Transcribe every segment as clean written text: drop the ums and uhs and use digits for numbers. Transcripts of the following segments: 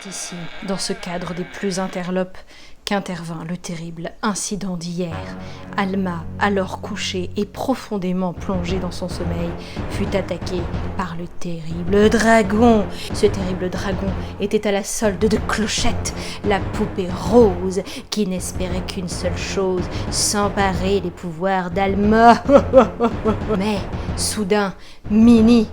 C'est ici, dans ce cadre des plus interlopes, qu'intervint le terrible incident d'hier. Alma, alors couchée et profondément plongée dans son sommeil, fut attaquée par le terrible dragon. Ce terrible dragon était à la solde de Clochette, la poupée rose, qui n'espérait qu'une seule chose, s'emparer des pouvoirs d'Alma. Mais, soudain, Minnie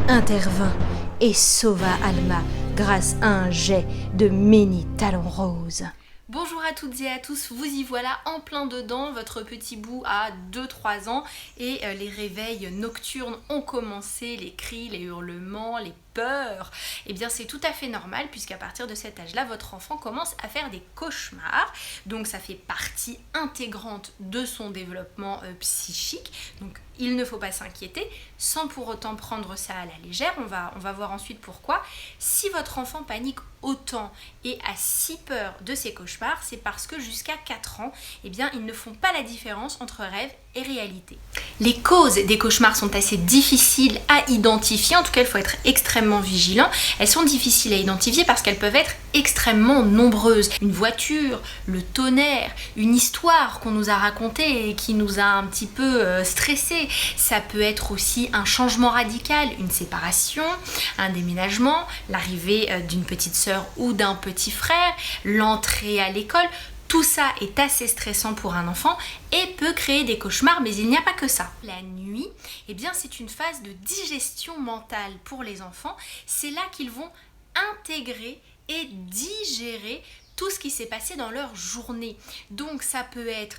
intervint et sauva Alma grâce à un jet de Minnie Talon Rose. Bonjour à toutes et à tous, vous y voilà en plein dedans, votre petit bout a 2-3 ans et les réveils nocturnes ont commencé, les cris, les hurlements, les peurs. Eh bien c'est tout à fait normal puisqu'à partir de cet âge-là, votre enfant commence à faire des cauchemars. Donc ça fait partie intégrante de son développement psychique. Donc il ne faut pas s'inquiéter sans pour autant prendre ça à la légère. On va voir ensuite pourquoi. Si votre enfant panique autant et a si peur de ses cauchemars, c'est parce que jusqu'à 4 ans, eh bien, ils ne font pas la différence entre rêve et réalité. Les causes des cauchemars sont assez difficiles à identifier, en tout cas il faut être extrêmement vigilant. Elles sont difficiles à identifier parce qu'elles peuvent être extrêmement nombreuses. Une voiture, le tonnerre, une histoire qu'on nous a racontée et qui nous a un petit peu stressé. Ça peut être aussi un changement radical, une séparation, un déménagement, l'arrivée d'une petite sœur ou d'un petit frère, l'entrée à l'école. Tout ça est assez stressant pour un enfant et peut créer des cauchemars, mais il n'y a pas que ça. La nuit, eh bien, c'est une phase de digestion mentale pour les enfants. C'est là qu'ils vont intégrer et digérer tout ce qui s'est passé dans leur journée. Donc ça peut être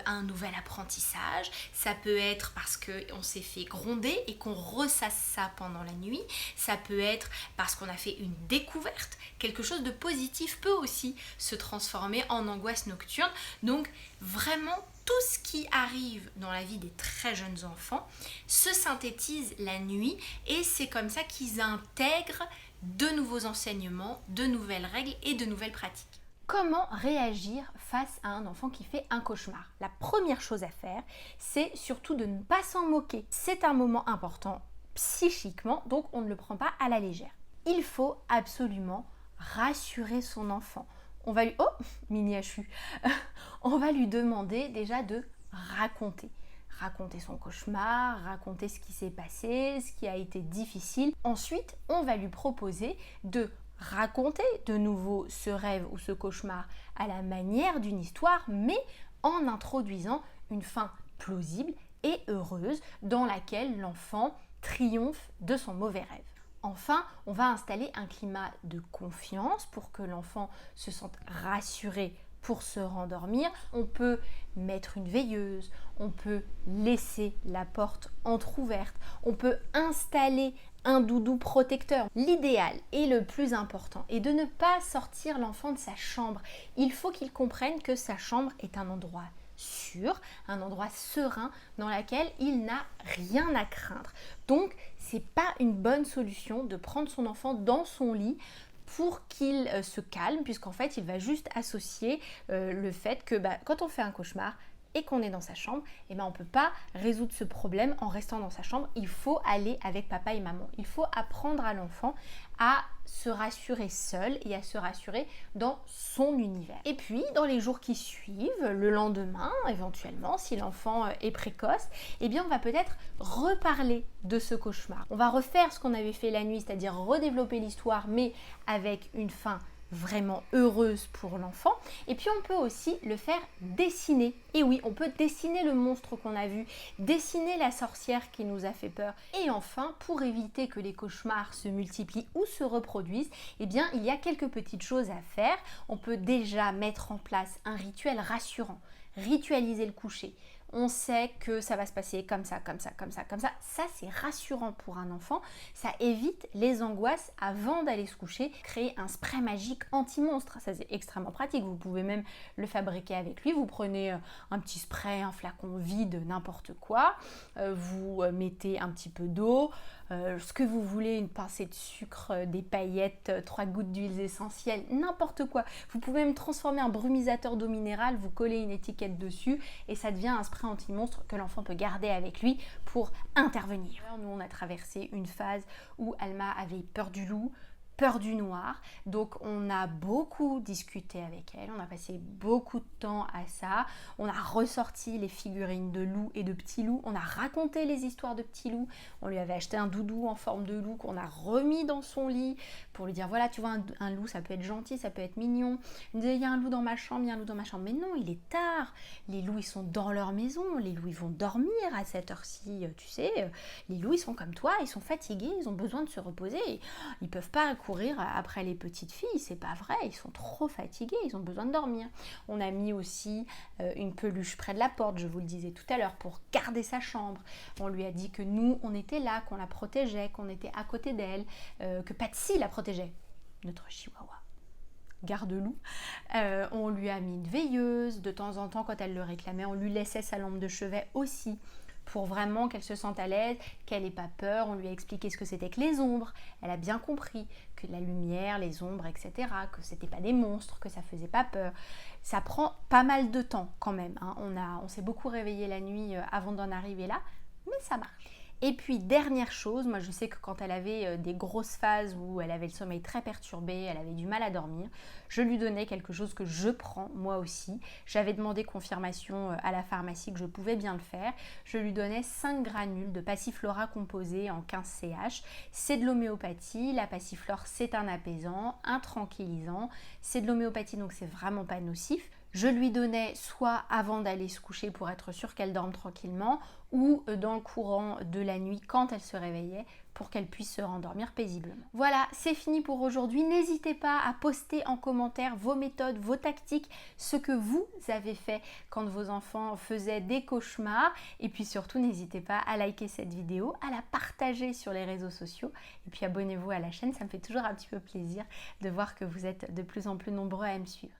un nouvel apprentissage, ça peut être parce qu'on s'est fait gronder et qu'on ressasse ça pendant la nuit, ça peut être parce qu'on a fait une découverte, quelque chose de positif peut aussi se transformer en angoisse nocturne. Donc vraiment tout ce qui arrive dans la vie des très jeunes enfants se synthétise la nuit et c'est comme ça qu'ils intègrent de nouveaux enseignements, de nouvelles règles et de nouvelles pratiques. Comment réagir face à un enfant qui fait un cauchemar? La première chose à faire, c'est surtout de ne pas s'en moquer. C'est un moment important psychiquement, donc on ne le prend pas à la légère. Il faut absolument rassurer son enfant. On va lui... Oh, Mini Hachu. On va lui demander déjà de raconter son cauchemar, raconter ce qui s'est passé, ce qui a été difficile. Ensuite, on va lui proposer de raconter de nouveau ce rêve ou ce cauchemar à la manière d'une histoire, mais en introduisant une fin plausible et heureuse dans laquelle l'enfant triomphe de son mauvais rêve. Enfin, on va installer un climat de confiance pour que l'enfant se sente rassuré pour se rendormir. On peut mettre une veilleuse, on peut laisser la porte entrouverte, on peut installer un doudou protecteur. L'idéal et le plus important est de ne pas sortir l'enfant de sa chambre. Il faut qu'il comprenne que sa chambre est un endroit sûr, un endroit serein dans lequel il n'a rien à craindre. Donc, c'est pas une bonne solution de prendre son enfant dans son lit pour qu'il se calme, puisqu'en fait, il va juste associer le fait que quand on fait un cauchemar et qu'on est dans sa chambre, on ne peut pas résoudre ce problème en restant dans sa chambre. Il faut aller avec papa et maman. Il faut apprendre à l'enfant à se rassurer seul et à se rassurer dans son univers. Et puis, dans les jours qui suivent, le lendemain, éventuellement, si l'enfant est précoce, on va peut-être reparler de ce cauchemar. On va refaire ce qu'on avait fait la nuit, c'est-à-dire redévelopper l'histoire, mais avec une fin vraiment heureuse pour l'enfant. Et puis on peut aussi le faire dessiner. Et oui, on peut dessiner le monstre qu'on a vu, dessiner la sorcière qui nous a fait peur. Et enfin, pour éviter que les cauchemars se multiplient ou se reproduisent, il y a quelques petites choses à faire. On peut déjà mettre en place un rituel rassurant, ritualiser le coucher. On sait que ça va se passer comme ça, comme ça, comme ça, comme ça. Ça, c'est rassurant pour un enfant. Ça évite les angoisses avant d'aller se coucher. Créer un spray magique anti-monstre, ça c'est extrêmement pratique. Vous pouvez même le fabriquer avec lui. Vous prenez un petit spray, un flacon vide, n'importe quoi. Vous mettez un petit peu d'eau, ce que vous voulez, une pincée de sucre, des paillettes, 3 gouttes d'huiles essentielles, n'importe quoi. Vous pouvez même transformer un brumisateur d'eau minérale, vous collez une étiquette dessus et ça devient un spray anti-monstre que l'enfant peut garder avec lui pour intervenir. Nous, on a traversé une phase où Alma avait peur du loup, peur du noir. Donc on a beaucoup discuté avec elle, on a passé beaucoup de temps à ça. On a ressorti les figurines de loups et de petits loups, on a raconté les histoires de petits loups. On lui avait acheté un doudou en forme de loup qu'on a remis dans son lit pour lui dire voilà, tu vois, un loup ça peut être gentil, ça peut être mignon. Il me disait il y a un loup dans ma chambre, il y a un loup dans ma chambre. Mais non, il est tard, les loups ils sont dans leur maison, les loups ils vont dormir à cette heure-ci, tu sais. Les loups ils sont comme toi, ils sont fatigués, ils ont besoin de se reposer. Ils peuvent pas courir après les petites filles, c'est pas vrai, ils sont trop fatigués, ils ont besoin de dormir. On a mis aussi une peluche près de la porte, je vous le disais tout à l'heure, pour garder sa chambre. On lui a dit que nous, on était là, qu'on la protégeait, qu'on était à côté d'elle, que Patsy la protégeait, notre chihuahua. Garde-loup. On lui a mis une veilleuse, de temps en temps quand elle le réclamait, on lui laissait sa lampe de chevet aussi, pour vraiment qu'elle se sente à l'aise, qu'elle n'ait pas peur. On lui a expliqué ce que c'était que les ombres. Elle a bien compris que la lumière, les ombres, etc., que c'était pas des monstres, que ça faisait pas peur. Ça prend pas mal de temps quand même, hein. On s'est beaucoup réveillé la nuit avant d'en arriver là, mais ça marche. Et puis dernière chose, moi je sais que quand elle avait des grosses phases où elle avait le sommeil très perturbé, elle avait du mal à dormir, je lui donnais quelque chose que je prends moi aussi. J'avais demandé confirmation à la pharmacie que je pouvais bien le faire. Je lui donnais 5 granules de passiflora composé en 15 CH. C'est de l'homéopathie, la passiflore c'est un apaisant, un tranquillisant. C'est de l'homéopathie donc c'est vraiment pas nocif. Je lui donnais soit avant d'aller se coucher pour être sûre qu'elle dorme tranquillement ou dans le courant de la nuit quand elle se réveillait pour qu'elle puisse se rendormir paisiblement. Voilà, c'est fini pour aujourd'hui. N'hésitez pas à poster en commentaire vos méthodes, vos tactiques, ce que vous avez fait quand vos enfants faisaient des cauchemars. Et puis surtout, n'hésitez pas à liker cette vidéo, à la partager sur les réseaux sociaux. Et puis abonnez-vous à la chaîne, ça me fait toujours un petit peu plaisir de voir que vous êtes de plus en plus nombreux à me suivre.